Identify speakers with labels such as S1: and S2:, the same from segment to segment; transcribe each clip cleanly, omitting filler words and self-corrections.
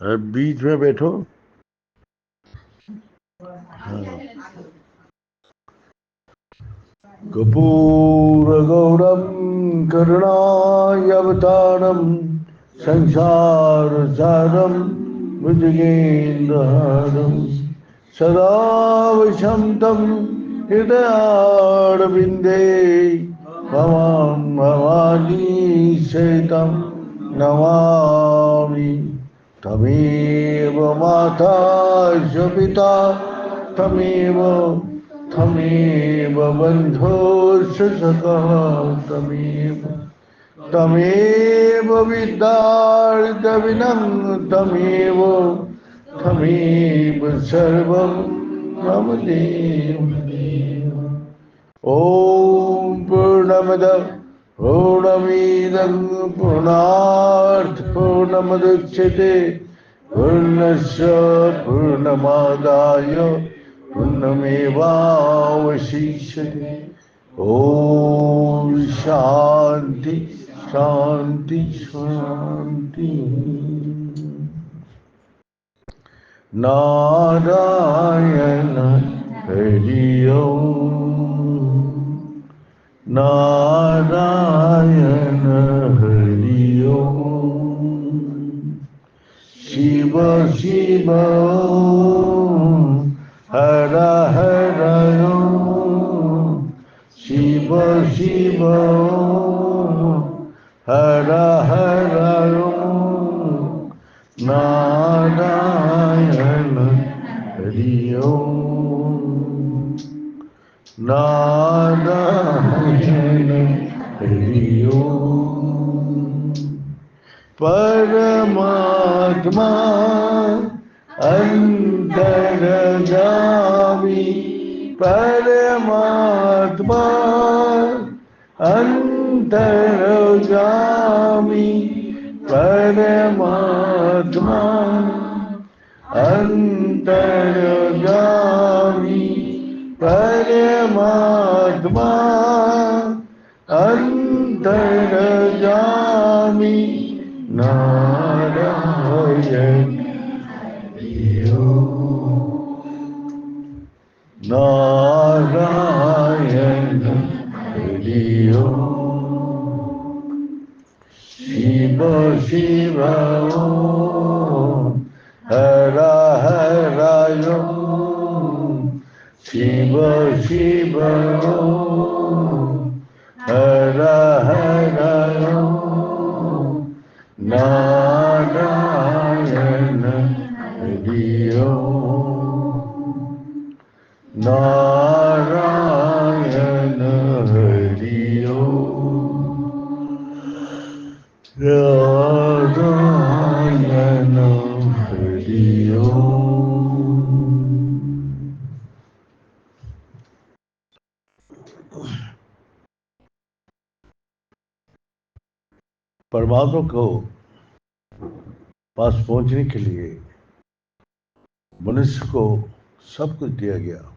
S1: बीच में बैठो। हाँ। कर्पूरगौरं करुणावतारं संसारसारं भुजगेन्द्रहारं सदा वसन्तं हृदयारविन्दे भवां भवानी सहितं नमामि। तमेव माता च पिता तमेव बन्धुश्च सखा तमेव विद्यार्थविनं तमेव सर्वं मम देव। ॐ पूर्णमदः पूर्णमिदं पूर्णात् पूर्णमुदच्यते पूर्णस्य पूर्णमादाय पूर्णमेवावशिष्यते। ॐ शान्ति शान्ति शान्ति। नारायण हरि ओम नारायण हरि ओम शिव शिव ओम हर हर ओम शिव शिव ओम हर हर ओम नारायण हरि ओम नारायण हरि ओम। परमात्मा अंतर्यामी परमात्मा अंतर्यामी परमात्मा अंतर्यामी परमात्मा अंतर्यामी नारायण नारायण हरि ओम शिव शिव ओम हर हर ओम शिव शिव ओम हर हर ओम नारायण हरि ओम नारायण हरि ओम नारायण हरि ओम। परमात्मा को पास पहुंचने के लिए मनुष्य को सब कुछ दिया गया।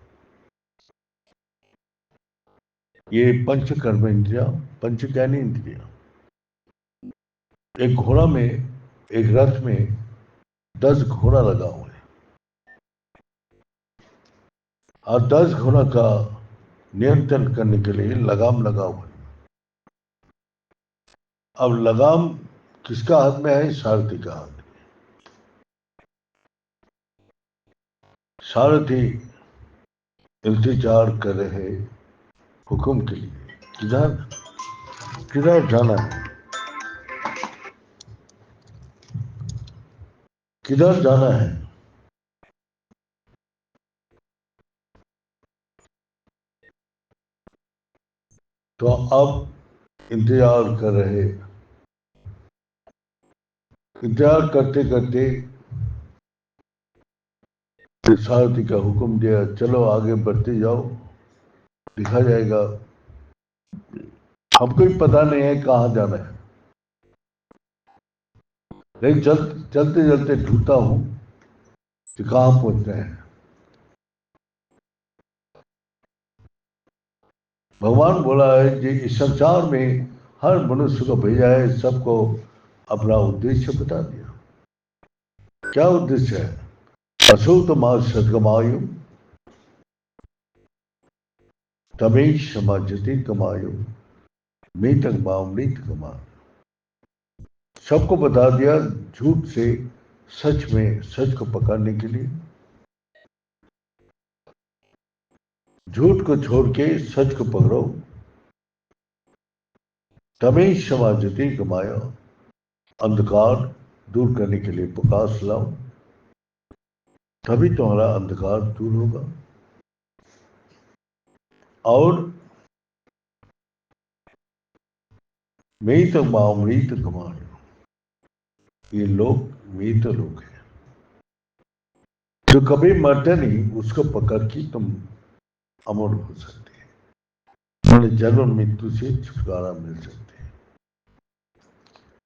S1: ये पंच कर्म इंद्रिया, पंच ज्ञानी इंद्रिया। एक घोड़ा में, एक रथ में 10 घोड़ा लगा हुआ है और 10 घोड़ा का नियंत्रण करने के लिए लगाम लगा हुआ है। अब लगाम किसका हाथ में है? सारथी का हाथ में। सारथी इंतजार कर रहे हुक्म के लिए। किधर किधर जाना है, किधर जाना है। तो अब इंतजार कर रहे, इंतजार करते करते सारथी का हुक्म दिया, चलो आगे बढ़ते जाओ, दिखा जाएगा। हमको ही पता नहीं है कहाँ जाना है, लेकिन चलते चलते ढूंढता हूं कि कहाँ पहुंचना है। भगवान बोला है कि इस संसार में हर मनुष्य को भेजा है, सबको अपना उद्देश्य बता दिया। क्या उद्देश्य है? असौतमा सद्गमायु तमेश समाजते कमायु मेतक मामृत कमा। सबको बता दिया झूठ से सच में, सच को पकड़ने के लिए। झूठ को छोड़ के सच को पकड़ो। तमेश समाजते कमाया, अंधकार दूर करने के लिए प्रकाश लाओ, तभी तुम्हारा अंधकार दूर होगा। और मैं तो मामृत कमाया, ये लोग मृत लोग हैं जो कभी मरते नहीं, उसको पकड़ के तुम अमर हो सकते हैं, जन्म मृत्यु से छुटकारा मिल सकते हैं।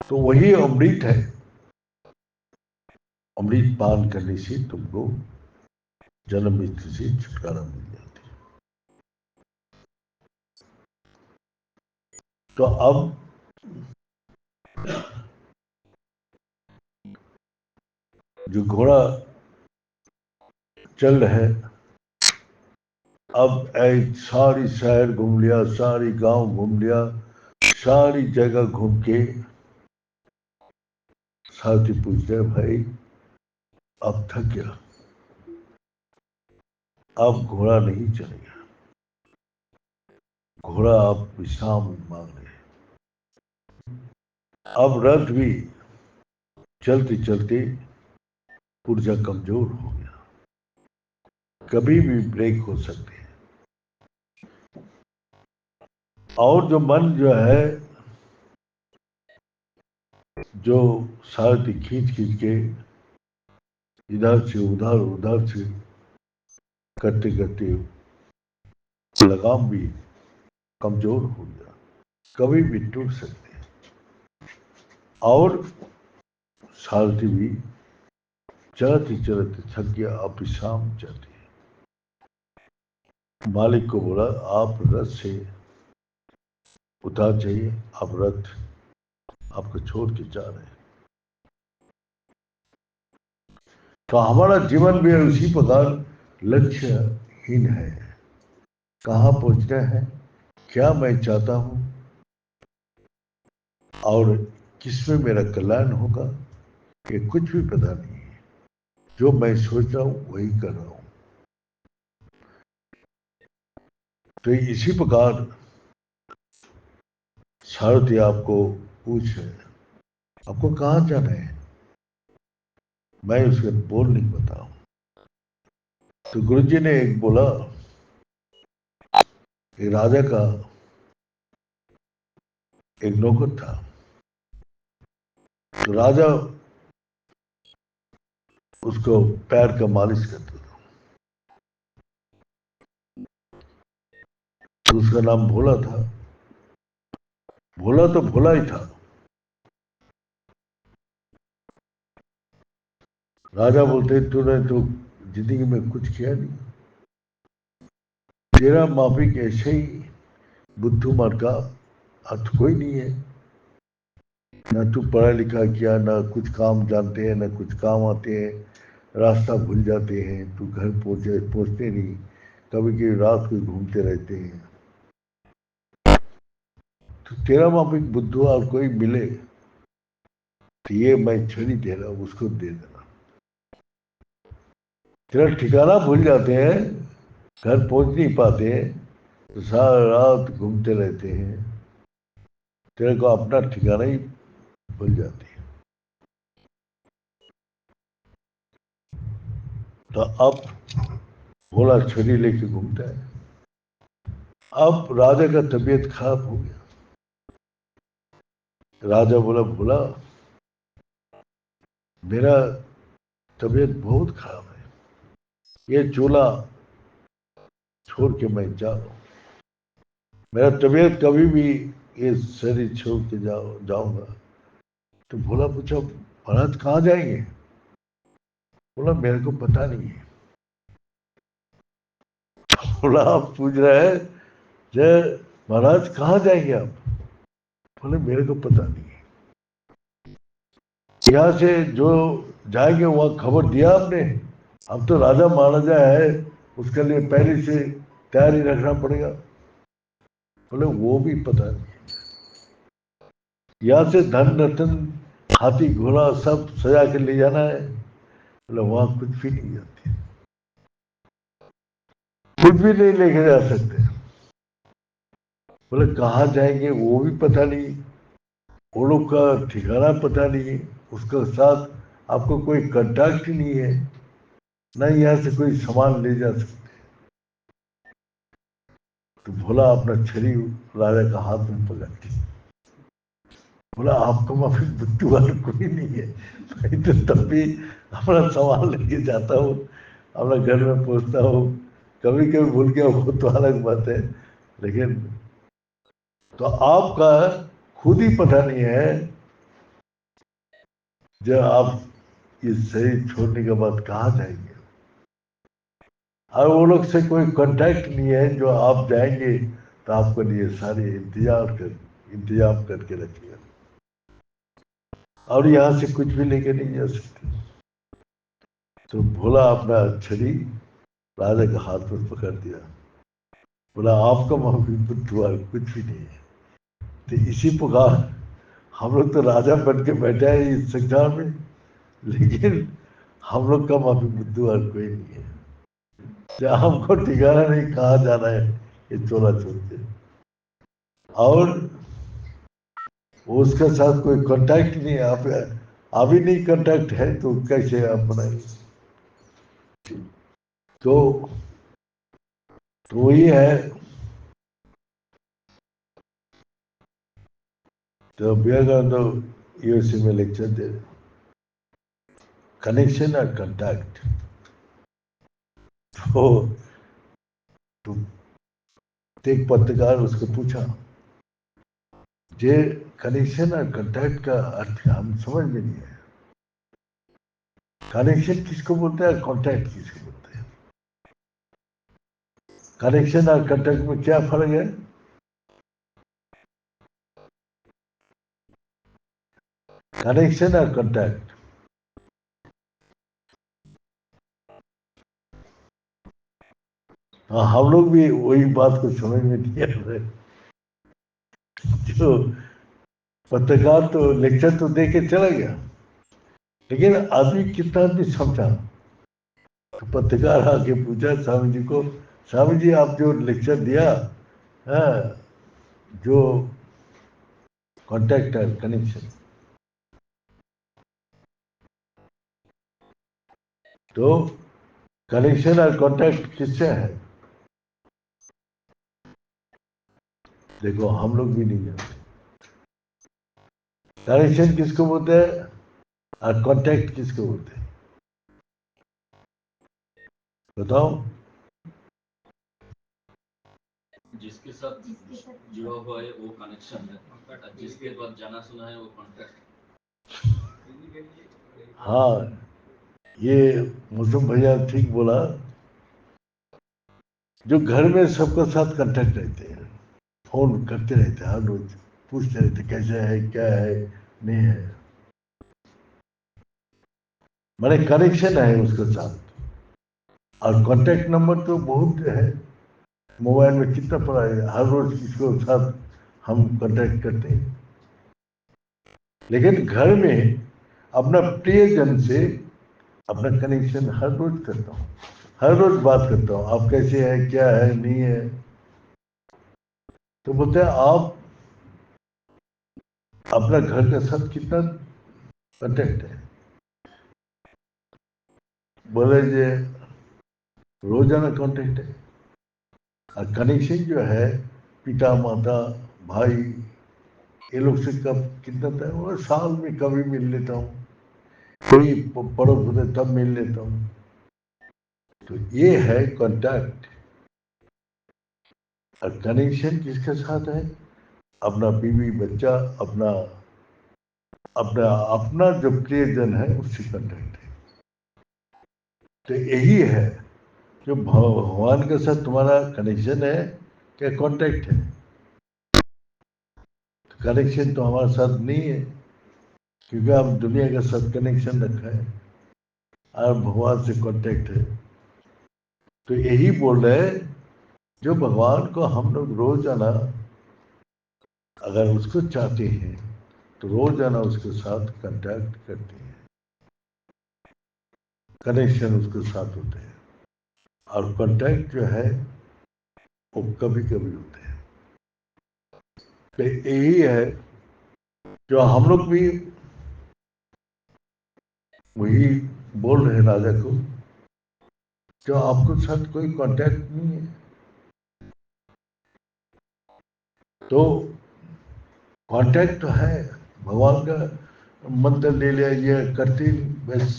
S1: तो वही अमृत है। अमृत पान करने से तुमको जन्म मृत्यु से छुटकारा मिल जाती है। तो अब जो घोड़ा चल रहा है, अब सारी शहर घूम लिया, सारी गांव घूम लिया, सारी जगह घूम के साथी पूछ रहे, भाई अब थक गया, अब घोड़ा नहीं चलेगा, घोड़ा अब विश्राम मांग रहे। अब रथ भी चलते चलते पुर्जा कमजोर हो गया, कभी भी ब्रेक हो सकते हैं। और जो मन जो है, जो सारथी खींच खींच के इधर से उधर, उधर से करते करते लगाम भी कमजोर हो गया, कभी भी टूट सकते हैं। और सारथी भी चलते चलते थक गया, अब विश्राम चाहते हैं। मालिक को बोला, आप रथ से उतार जाइए, आप रथ आपको छोड़ के जा रहे हैं। तो हमारा जीवन भी उसी प्रकार लक्ष्यहीन है। कहाँ पहुंचना है, क्या मैं चाहता हूं, और किसमें मेरा कल्याण होगा, ये कुछ भी पता नहीं है। जो मैं सोच रहा हूं वही कर रहा हूं। तो इसी प्रकार सारथी आपको पूछे, आपको कहाँ जाना है, मैं उसके बोल नहीं बताऊं। तो गुरुजी ने एक बोला, एक राजा का एक नौकर था। तो राजा उसको पैर का मालिश करता था। तो उसका नाम भोला था। भोला तो भोला ही था। राजा बोलते, तूने तो जिंदगी में कुछ किया नहीं, तेरा माफिक ऐसे ही बुद्धू मार का अर्थ कोई नहीं है, ना तू पढ़ा लिखा किया, ना कुछ काम जानते हैं, ना कुछ काम आते हैं, रास्ता भूल जाते हैं, तू घर पहुंचते नहीं, कभी कभी रात को घूमते रहते हैं। तो तेरा माफिक बुद्धू और कोई मिले तो ये मैं छड़ी दे रहा हूं, उसको दे देना। तेरा ठिकाना भूल जाते हैं, घर पहुंच नहीं पाते हैं, तो सारा रात घूमते रहते हैं, तेरे को अपना ठिकाना ही भूल जाते हैं। तो अब भोला छड़ी लेके घूमता है। अब राजा का तबीयत खराब हो गया। राजा बोला, भोला मेरा तबीयत बहुत खराब है, ये चूल्हा छोड़ के मैं जा रहा हूं, मेरा तबीयत कभी भी ये शरीर छोड़ के जाऊंगा। तो भोला पूछा, महाराज कहाँ जाएंगे? बोला, मेरे को पता नहीं है। बोला, आप पूछ रहे हैं जय महाराज कहाँ जाएंगे आप? बोले, मेरे को पता नहीं है। यहाँ से जो जाएंगे वहां खबर दिया आपने? अब तो राजा महाराजा है, उसके लिए पहले से तैयारी रखना पड़ेगा। बोले वो भी पता नहीं। यहाँ से धन रतन हाथी घोड़ा सब सजा के ले जाना है। बोले वहां कुछ भी नहीं जाती, कुछ भी नहीं लेके जा सकते। बोले कहाँ जाएंगे वो भी पता नहीं, वो लोग का ठिकाना पता नहीं, उसके साथ आपको कोई कांटेक्ट ही नहीं है, ना यहाँ से कोई सामान ले जा सकते। तो भोला अपना छड़ी राजा का हाथ में पकड़ के बोला आपको माफी बुद्धू वाला कोई नहीं है, मैं तो तब भी अपना सामान लेके जाता हूँ, अपना घर में पहुंचता हूँ, कभी कभी भूल गया वो तो अलग बात है, लेकिन तो आपका खुद ही पता नहीं है जब आप ये शरीर छोड़ने के बाद कहाँ जाएंगे। और वो लोग से कोई कांटेक्ट नहीं है, जो आप जाएंगे तो आपके लिए सारे इंतजाम करके रखिएगा, और यहाँ से कुछ भी लेके नहीं जा सकते। तो भोला अपना छड़ी राजा के हाथ में पकड़ दिया, बोला आपका माफी बुद्धू कुछ भी नहीं है। तो इसी प्रकार हम लोग तो राजा बन के बैठे हैं इस संसार में, लेकिन हम लोग का माफी बुद्धू कोई नहीं है। जब हमको ठिकाना नहीं कहाँ जाना है ये चोला छोड़ के, और उसके साथ कोई कांटेक्ट नहीं है, आप अभी नहीं कांटेक्ट है तो कैसे आप बनाएंगे। तो वही है। तो विवेकानंद यूएसए में लेक्चर दे रहे, कनेक्शन और कांटेक्ट। तो एक पत्रकार उसको पूछा, जे कनेक्शन और कांटेक्ट का अर्थ हम समझ में नहीं है, कनेक्शन किसको बोलते हैं, कांटेक्ट किसको बोलते हैं, कनेक्शन और कांटेक्ट में क्या फर्क है? कनेक्शन और कांटेक्ट, हाँ हम लोग भी वही बात को समझ में नहीं आ रहे। जो पत्रकार तो लेक्चर तो दे के चला गया, लेकिन आदमी कितना आदमी समझा। तो पत्रकार आके पूछा स्वामी जी को, स्वामी जी आप जो लेक्चर दिया है, जो कांटेक्ट है कनेक्शन, तो कनेक्शन और कांटेक्ट किससे है? देखो हम लोग भी नहीं जानते कनेक्शन किसको बोलते हैं और कांटेक्ट किसको बोलते हैं, बताओ।
S2: जिसके साथ जुड़ा हुआ है वो कनेक्शन है, और जिसके बाद जाना सुना है वो कॉन्टैक्ट।
S1: हाँ ये मौसम भैया ठीक बोला, जो घर में सबके साथ कांटेक्ट रहते हैं, फोन करते रहते हैं, हर रोज पूछते रहते कैसे है क्या है नहीं है, माने कनेक्शन है उसके साथ। और कांटेक्ट नंबर तो बहुत है, मोबाइल में कितना पड़ा है, हर रोज किसको साथ हम कांटेक्ट करते हैं। लेकिन घर में अपना प्रियजन से अपना कनेक्शन हर रोज करता हूँ, हर रोज बात करता हूँ, आप कैसे हैं क्या है नहीं है। तो बोलते हैं आप अपना घर के साथ कितना कांटेक्ट है? बोले जे रोजाना कांटेक्ट है। और कनेक्शन जो है पिता माता भाई ये लोग से कब कितना था, वो साल में कभी मिल लेता हूँ, कोई पड़ोस होते तब मिल लेता हूँ। तो ये है कांटेक्ट। और कनेक्शन किसके साथ है? अपना बीवी बच्चा, अपना अपना अपना जो प्रियजन है उससे कांटेक्ट है। तो यही है जो भगवान के साथ तुम्हारा कनेक्शन है क्या कांटेक्ट है? कनेक्शन तो हमारे साथ नहीं है, क्योंकि हम दुनिया के साथ कनेक्शन रखा है। और भगवान से कांटेक्ट है। तो यही बोल रहे हैं, जो भगवान को हम लोग रोजाना अगर उसको चाहते हैं तो रोजाना उसके साथ कांटेक्ट करते हैं, कनेक्शन उसके साथ होते हैं। और कांटेक्ट जो है वो कभी कभी होते हैं। तो यही है जो हम लोग भी वही बोल रहे हैं राजा को, जो आपको साथ कोई कांटेक्ट नहीं है तो कांटेक्ट तो है, भगवान का मंत्र ले लिया, ये करते बस,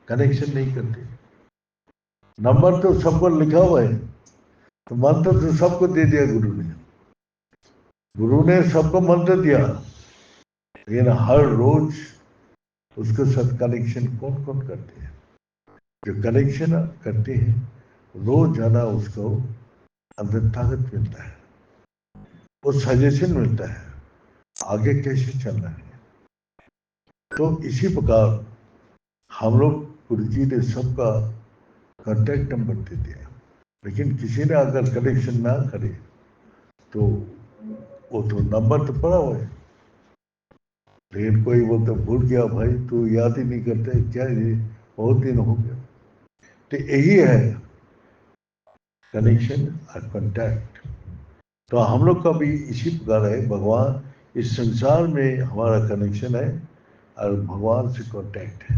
S1: कनेक्शन नहीं करते। नंबर तो सबको लिखा हुआ है, तो मंत्र तो सबको दे दिया गुरु ने। गुरु ने सबको मंत्र दिया, लेकिन हर रोज उसके साथ कनेक्शन कौन कौन करते हैं? जो कनेक्शन करते हैं रोज जाना उसको अंदर ताकत मिलता है, वो सजेशन मिलता है आगे कैसे चलना है। तो इसी प्रकार हम लोग गुरु जी ने सबका कांटेक्ट नंबर दे दिया, लेकिन किसी ने अगर कनेक्शन ना करे तो वो तो नंबर तो पड़ा हुआ है, लेकिन कोई वो तो भूल गया, भाई तू याद ही नहीं करते क्या, ये बहुत दिन हो गया। तो यही है कनेक्शन और कांटेक्ट। तो हम लोग का भी इसी प्रकार है, भगवान इस संसार में हमारा कनेक्शन है और भगवान से कांटेक्ट है।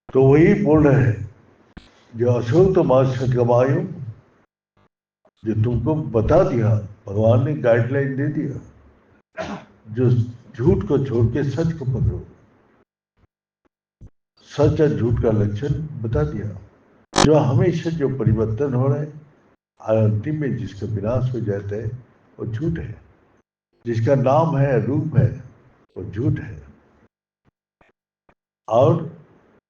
S1: तो वही बोल रहे हैं, जो अशोक मास्टरवायु, जो तुमको बता दिया, भगवान ने गाइडलाइन दे दिया, जो झूठ को छोड़ के सच को पकड़ो, सच और झूठ का लक्षण बता दिया। जो हमेशा जो परिवर्तन हो रहा है और अंतिम में जिसका विनाश हो जाता है वो झूठ है, जिसका नाम है रूप है वो झूठ है। और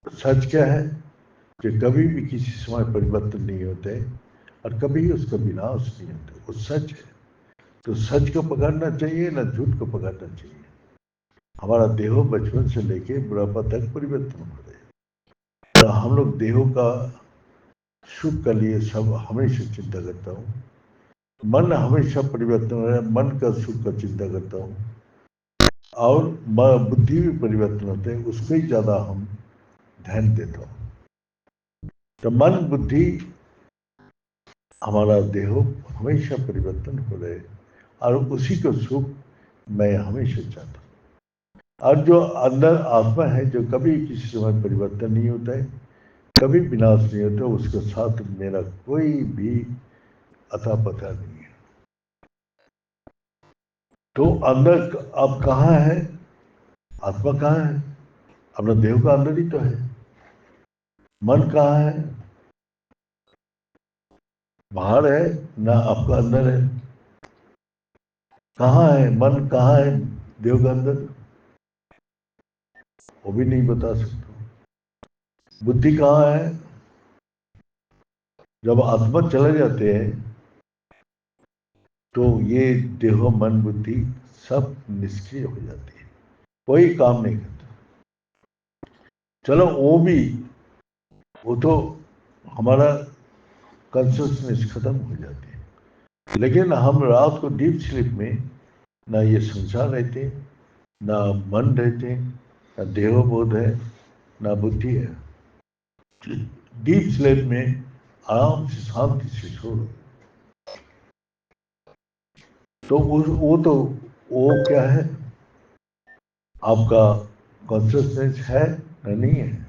S1: सच क्या है कि कभी भी किसी समय परिवर्तन नहीं होते और कभी उसका विनाश नहीं होता, वो सच है। तो सच को पकड़ना चाहिए, ना झूठ को पकड़ना चाहिए। हमारा देह बचपन से लेके बुढ़ापा तक परिवर्तन हो रहे हैं, तो हम लोग देहों का सुख के लिए सब हमेशा चिंता करता हूँ। मन हमेशा परिवर्तन हो रहा है, मन का सुख का चिंता करता हूँ। और बुद्धि भी परिवर्तन होते हैं, उसको ही ज्यादा हम ध्यान देता हूँ। तो मन बुद्धि हमारा देह हमेशा परिवर्तन हो रहे और उसी को सुख मैं हमेशा चाहता हूँ। और जो अंदर आत्मा है जो कभी किसी समय परिवर्तन नहीं होता है, कभी विनाश नहीं होता, उसके साथ मेरा कोई भी अता पता नहीं है। तो अंदर अब कहाँ है आत्मा, कहाँ है? अपना देह का अंदर ही तो है। मन कहाँ है? बाहर है ना, आपका अंदर है। कहाँ है मन, कहाँ है देह का अंदर, वो भी नहीं बता सकता। बुद्धि कहाँ है? जब आत्मा चले जाते हैं तो ये देह मन बुद्धि सब निष्क्रिय हो जाती है, कोई काम नहीं करता। चलो वो तो हमारा कंसियसनेस खत्म हो जाती है, लेकिन हम रात को डीप स्लीप में ना ये संसार रहते, ना मन रहते, ना देह बोध है, ना बुद्धि है। डीप स्लीप में आराम से शांति से सो लो। तो वो क्या है, आपका कॉन्शियसनेस है ना नहीं है?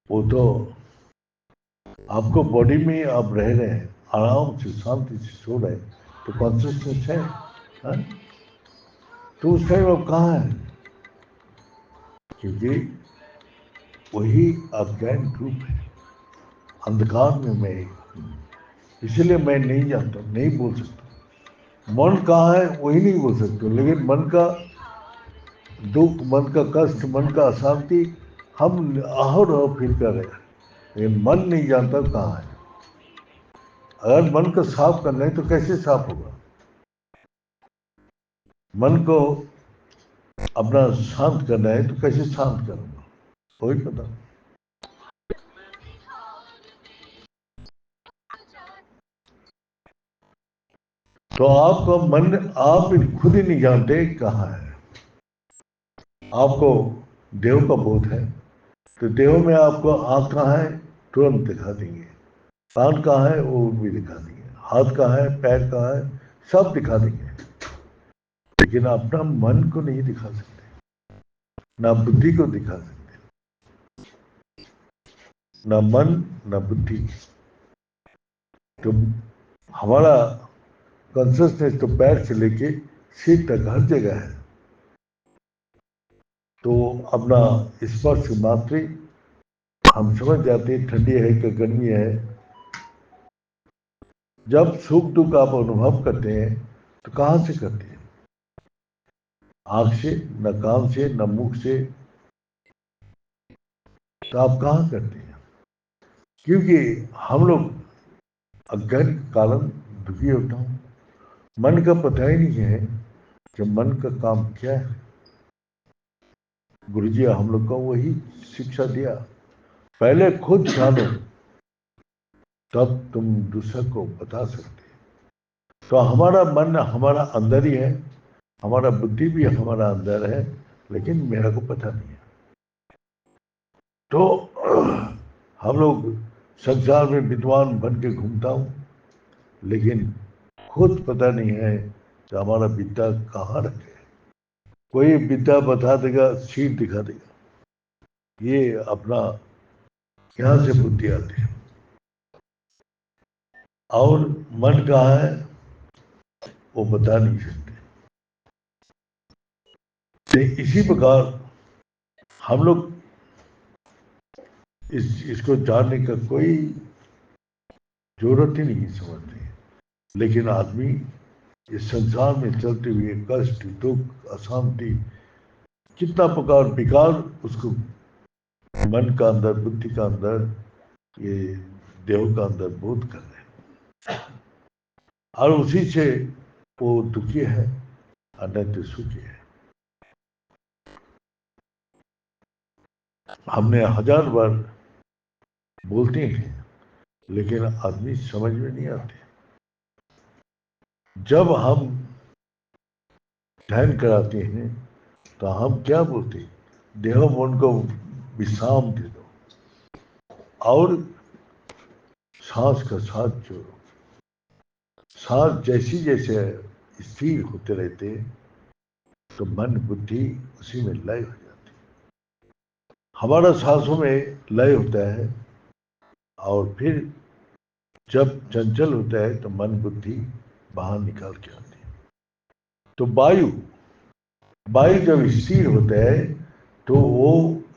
S1: वो तो आपको बॉडी में आप रह रहे हैं, आराम से शांति से सो रहे हैं, तो कॉन्शियसनेस है, हाँ? तो उस टाइम आप कहाँ है? क्योंकि वही अज्ञान रूप है, अंधकार में मैं हूं, इसलिए मैं नहीं जानता, नहीं बोल सकता। मन कहाँ है वही नहीं बोल सकते, लेकिन मन का दुख, मन का कष्ट, मन का अशांति हम आहोर फील कर रहे हैं, लेकिन मन नहीं जानता कहाँ है। अगर मन को साफ करना है तो कैसे साफ होगा? मन को अपना शांत करना है तो कैसे शांत करूंगा, वही पता। तो आपका मन आप खुद ही नहीं जानते कहाँ है। आपको देव का बोध है तो देव में आपको आँख कहाँ है तुरंत दिखा देंगे, कान कहाँ है वो भी दिखा देंगे, हाथ कहाँ है पैर कहाँ है सब दिखा देंगे, लेकिन अपना मन को नहीं दिखा सकते, ना बुद्धि को दिखा सकते, ना मन ना बुद्धि। तो हमारा कॉन्शियसनेस तो पैर से लेके सिर तक हर जगह है। तो अपना स्पर्श मात्रे हम समझ जाते हैं ठंडी है कि गर्मी है। जब सुख दुख आप अनुभव करते हैं तो कहाँ से करते हैं? आंख से, न कान से, न मुख से, तो आप कहाँ करते हैं? क्योंकि हम लोग अज्ञान के कारण दुखी होता हूँ। मन का पता ही नहीं है कि मन का काम क्या है। गुरु जी हम लोग को वही शिक्षा दिया, पहले खुद जानो तब तुम दूसरे को बता सकते। तो हमारा मन हमारा अंदर ही है, हमारा बुद्धि भी हमारा अंदर है, लेकिन मेरा को पता नहीं है। तो हम लोग संसार में विद्वान बन के घूमता हूँ, लेकिन खुद पता नहीं है कि हमारा विद्या कहाँ रखे। कोई विद्या बता देगा, सीट दिखा देगा, ये अपना यहाँ से बुद्धि आती है। और मन कहाँ है वो बता नहीं सकते। तो इसी प्रकार हम लोग इसको जानने का कोई जरूरत ही नहीं समझते, लेकिन आदमी इस संसार में चलते हुए कष्ट दुख अशांति कितना प्रकार विकार उसको मन का अंदर बुद्धि का अंदर ये देह का अंदर बोध कर रहे हैं, और उसी से वो दुखी है अन्य सुखी है। हमने 1000 बार बोलते हैं, लेकिन आदमी समझ में नहीं आते। जब हम ध्यान कराते हैं तो हम क्या बोलते हैं? देह मन को विश्राम दे दो और सांस का साथ जोड़ो। सांस जैसी जैसे स्थिर होते रहते तो मन बुद्धि उसी में लय हो जाती। हमारा सांसों में लय होता है, और फिर जब चंचल होता है तो मन बुद्धि बाहर निकाल के आती है। तो वायु वायु जब स्थिर होता है तो वो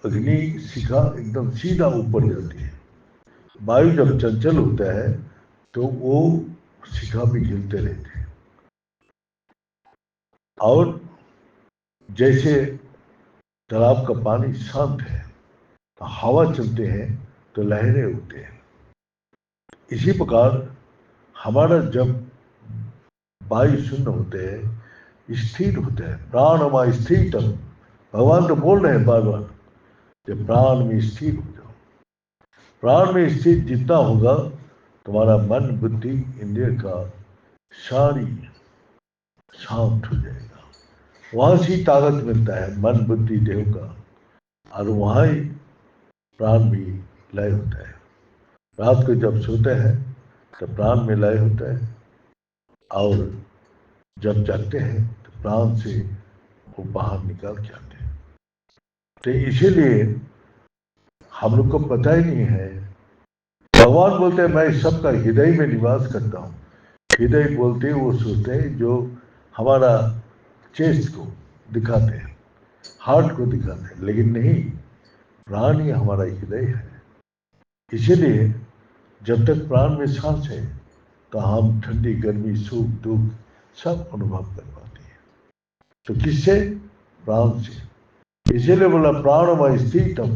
S1: अग्नि शिखा एकदम सीधा ऊपर जाती है। वायु जब चंचल होता है तो वो शिखा भी गिरते रहते हैं। और जैसे तालाब का पानी शांत है, हवा चलते हैं तो लहरें उठते हैं, इसी प्रकार हमारा जब वायु शून्य होते हैं स्थिर होते हैं, प्राण हमारा स्थिर तब भगवान तो बोल रहे हैं बार बार कि प्राण में स्थिर हो जाओ। प्राण में स्थिर जितना होगा तुम्हारा मन बुद्धि इंद्रिय का सारी शांत हो जाएगा। वहां से ताकत मिलता है मन बुद्धि देह का, और वहां ही प्राण भी लय होता है। रात को जब सोते हैं तो प्राण में लय होता है, और जब जागते हैं तो प्राण से वो बाहर निकाल के आते हैं। तो इसीलिए हम लोग को पता ही नहीं है। भगवान बोलते हैं मैं सबका हृदय में निवास करता हूँ। हृदय बोलते वो सोचते हैं जो हमारा चेस्ट को दिखाते हैं, हार्ट को दिखाते हैं, लेकिन नहीं, प्राण ही हमारा हृदय है। इसीलिए जब तक प्राण में सांस है तो हम ठंडी गर्मी सुख दुख सब अनुभव कर पाते हैं। तो किससे? प्राण से। इसीलिए बोला प्राण में स्थिर तब,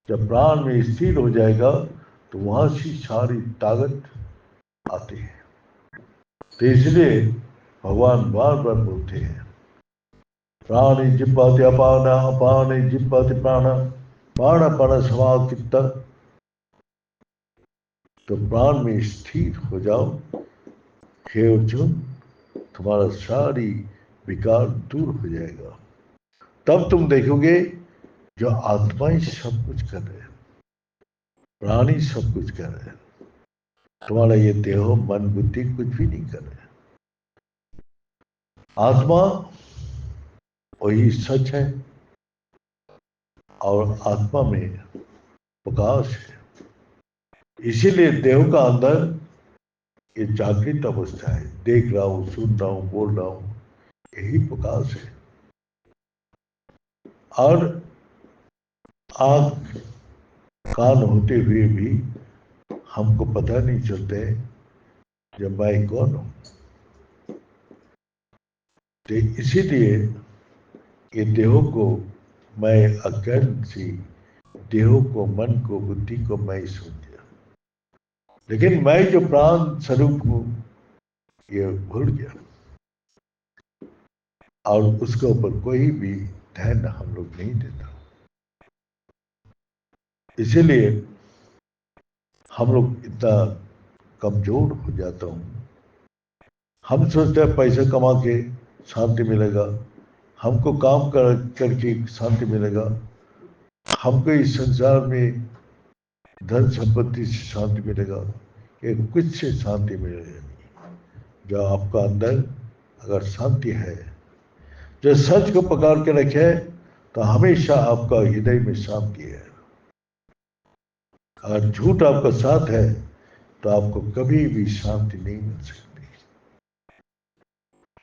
S1: जब प्राण में स्थिर हो जाएगा तो वहां से सारी ताकत आती है। तो इसलिए भगवान बार बार बोलते हैं प्राणी जिह्वाति अपान, अपान जिह्वाति प्राण, प्राण पर समाचित्त। तो प्राण में स्थिर हो जाओ हे अर्जुन, तुम्हारा सारी विकार दूर हो जाएगा। तब तुम देखोगे जो आत्मा ही सब कुछ कर रहे हैं, प्राणी सब कुछ कर रहे हैं, तुम्हारा ये देह मन बुद्धि कुछ भी नहीं कर रहे। आत्मा वही सच है और आत्मा में प्रकाश है। इसीलिए देह का अंदर ये जागृत अवस्था है, देख रहा हूं, सुन रहा हूं, बोल रहा हूं, यही प्रकाश है। और आंख कान होते हुए भी हमको पता नहीं चलते जब मैं कौन हूं। तो इसीलिए ये देह को मैं अज्ञान से देह को, मन को, बुद्धि को मैं सोच गया, लेकिन मैं जो प्राण स्वरूप हूं ये भूल गया, और उसके ऊपर कोई भी ध्यान हम लोग नहीं देता। इसीलिए हम लोग इतना कमजोर हो जाता हूं। हम सोचते हैं पैसा कमा के शांति मिलेगा, हमको काम करके शांति मिलेगा, हमको इस संसार में धन संपत्ति से शांति मिलेगा, ये कुछ से शांति मिलेगा नहीं। जो आपका अंदर अगर शांति है, जो सच को पकड़ के रखे, तो हमेशा आपका हृदय में शांति है। अगर झूठ आपका साथ है तो आपको कभी भी शांति नहीं मिल सकती।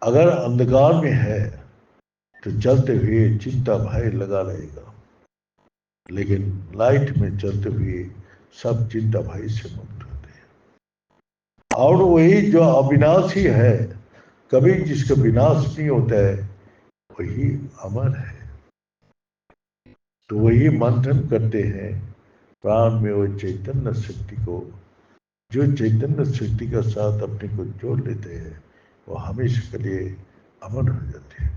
S1: अगर अंधकार में है तो चलते हुए चिंता भय लगा रहेगा, लेकिन लाइट में चलते हुए सब चिंता भय से मुक्त होते हैं। और वही जो अविनाशी है, कभी जिसका विनाश नहीं होता है, वही अमर है। तो वही मंथन करते हैं प्राण में वो चैतन्य शक्ति को, जो चैतन्य शक्ति का साथ अपने को जोड़ लेते हैं, वो हमेशा के लिए अमर हो जाते हैं,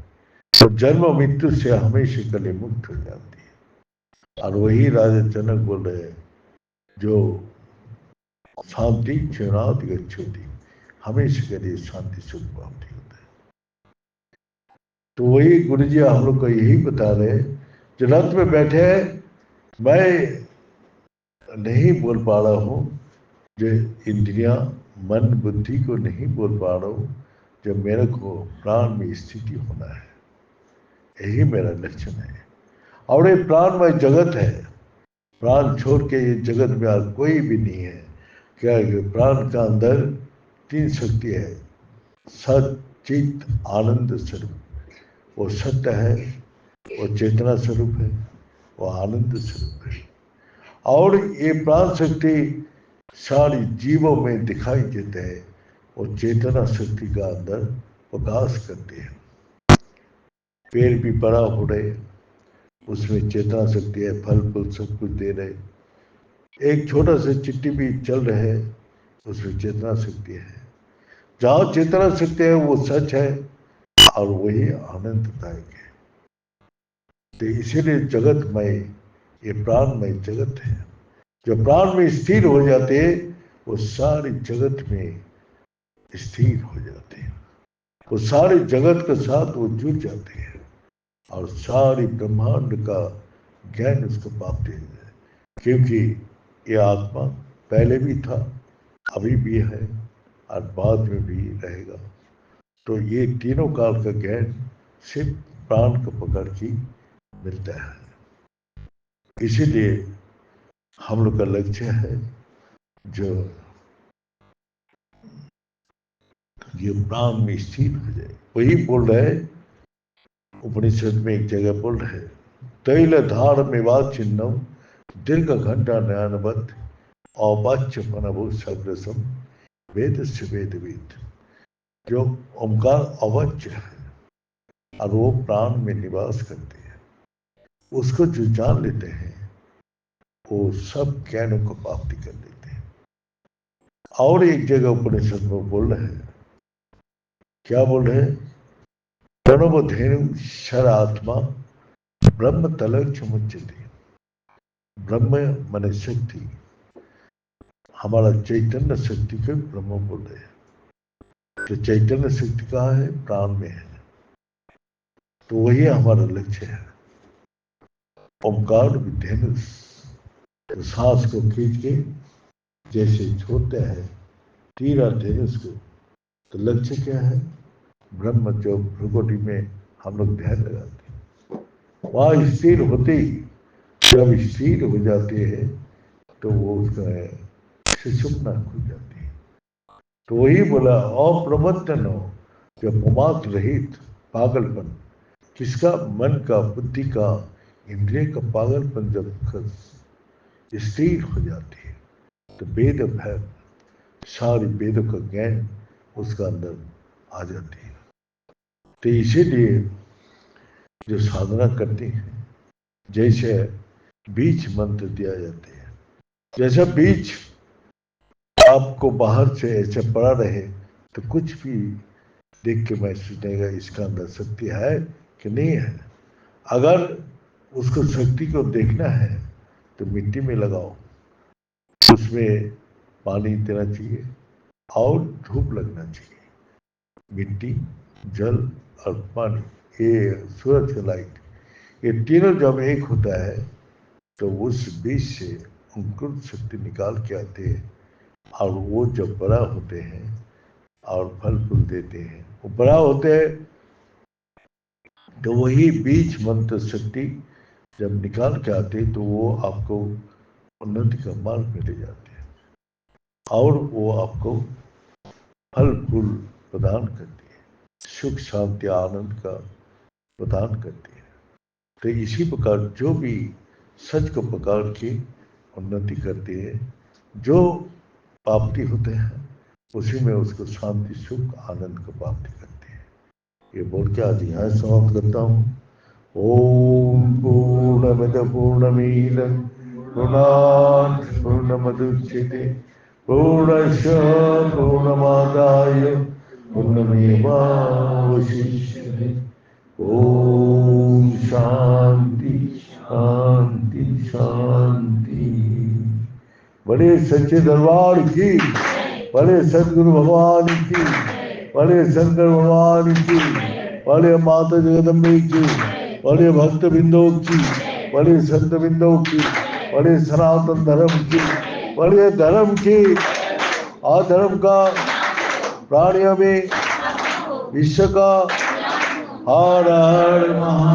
S1: तो जन्म मृत्यु से हमेशा के लिए मुक्त हो जाती है। और वही राजा जनक बोल रहे हैं, जो शांति क्षणात गच्छति, हमेशा के लिए शांति सुख प्राप्ति होता है। तो वही गुरु जी हम लोग को यही बता रहे, जो रथ में बैठे हैं, मैं नहीं बोल पा रहा हूं, जो इंद्रियां मन बुद्धि को नहीं बोल पा रहा हूं, जब मेरे को प्राण में स्थिति होना है, यही मेरा लक्षण है। और ये प्राणमय जगत है, प्राण छोड़ के ये जगत में और कोई भी नहीं है। क्या है? प्राण का अंदर तीन शक्ति है, सत चित आनंद स्वरूप। वो सत्य है, वो चेतना स्वरूप है, वो आनंद स्वरूप है। और ये प्राण शक्ति सारी जीवों में दिखाई देते हैं, वो चेतना शक्ति का अंदर प्रकाश करते हैं। पेड़ भी बड़ा हो रहे, उसमें चेतना शक्ति है, फल फूल सब कुछ दे रहे। एक छोटा सा चिट्टी भी चल रहे, उसमें चेतना शक्ति है। जहां चेतना शक्ति है वो सच है, और वही आनंददायक है। तो इसीलिए जगत में ये प्राणमय जगत है। जो प्राण में स्थिर हो जाते हैं, वो सारी जगत में स्थिर हो जाते हैं, वो सारे जगत के साथ वो जुड़ जाते हैं, और सारी ब्रह्मांड का ज्ञान उसको प्राप्त है। क्योंकि ये आत्मा पहले भी था, अभी भी है, और बाद में भी रहेगा। तो ये तीनों काल का ज्ञान सिर्फ प्राण को पकड़ के मिलता है। इसीलिए हम लोग का लक्ष्य है जो ये प्राण में स्थिर हो जाए। वही बोल रहे, उपनिषद में एक जगह बोल रहे, तैल धार में चिन्हम दीर्घ घंटा नयनवत अवाच्य मनभू सग्रसम वेद से वेदविद। जो ओंकार अवाच्य है और वो प्राण में निवास करते हैं, उसको जो जान लेते हैं वो सब ज्ञानों को प्राप्ति कर लेते हैं। और एक जगह उपनिषद में बोल रहे हैं, क्या बोल रहे हैं? प्रणवधेनु शरात्मा ब्रह्म तलक्ष मुच्यते। ब्रह्म माने शक्ति, हमारा चैतन्य शक्ति को ब्रह्म बोलते हैं। तो चैतन्य शक्ति कहाँ है? प्राण में है। तो वही हमारा लक्ष्य है। ओंकार विधेनुष, तो सांस को खींच के जैसे छोड़ते हैं तीरा धनुष को, तो लक्ष्य क्या है? ब्रह्म। जो भ्रुकुटी में हम लोग ध्यान लगाते हैं, वहाँ स्थिर होते ही जब स्थिर हो जाते हैं तो वो उसका सुषुम्ना खुल जाती है। तो वही बोला अप्रमत्तन हो, जब प्रमाद रहित पागलपन, किसका? मन का, बुद्धि का, इंद्रिय का पागलपन जब स्थिर हो जाती है तो वेद भय, सारी वेदों का ज्ञान उसका अंदर आ जाती है। तो इसीलिए जो साधना करते हैं, जैसे बीज मंत्र दिया जाते हैं, जैसा बीज आपको बाहर से ऐसे पड़ा रहे तो कुछ भी देख के महसूस नहीं होगा इसका अंदर शक्ति है कि नहीं है। अगर उसको शक्ति को देखना है तो मिट्टी में लगाओ, उसमें पानी देना चाहिए और धूप लगना चाहिए। मिट्टी, जल और पानी, ये सूरज का लाइट, ये तीनों जब एक होता है तो उस बीज से अंकुर शक्ति निकाल के आते हैं और वो जब बड़ा होते हैं और फल फूल देते हैं, वो बड़ा होते हैं तो वही बीज मंत्र शक्ति जब निकाल के आते तो वो आपको उन्नति का मार्ग में ले जाते हैं और वो आपको फल फूल प्रदान करती है, सुख शांति आनंद का प्रदान करती है। तो इसी प्रकार जो भी सच को पकड़ के उन्नति करते हैं, जो प्राप्ति होते हैं उसी में उसको शांति सुख आनंद को प्राप्ति करते हैं। ये बोल के आज यहाँ समाप्त करता हूँ। ओम पूर्णमद पूर्णमीदं पूर्णात् पूर्णमुदच्यते पूर्णस्य पूर्णमादाय पूर्णमेवावशिष्यते। ओम शांति शांति शांति। बड़े सच्चे दरबार की, बड़े सदगुरु भगवान की, बड़े शंकर भगवान की, बड़े माता जगदम्बे की, बड़े भक्त बिंदों की, बड़े संत बिंदों की, बड़े सनातन धर्म की, बड़े धर्म की, अधर्म का, प्राणियों में विश्व का हर हर महा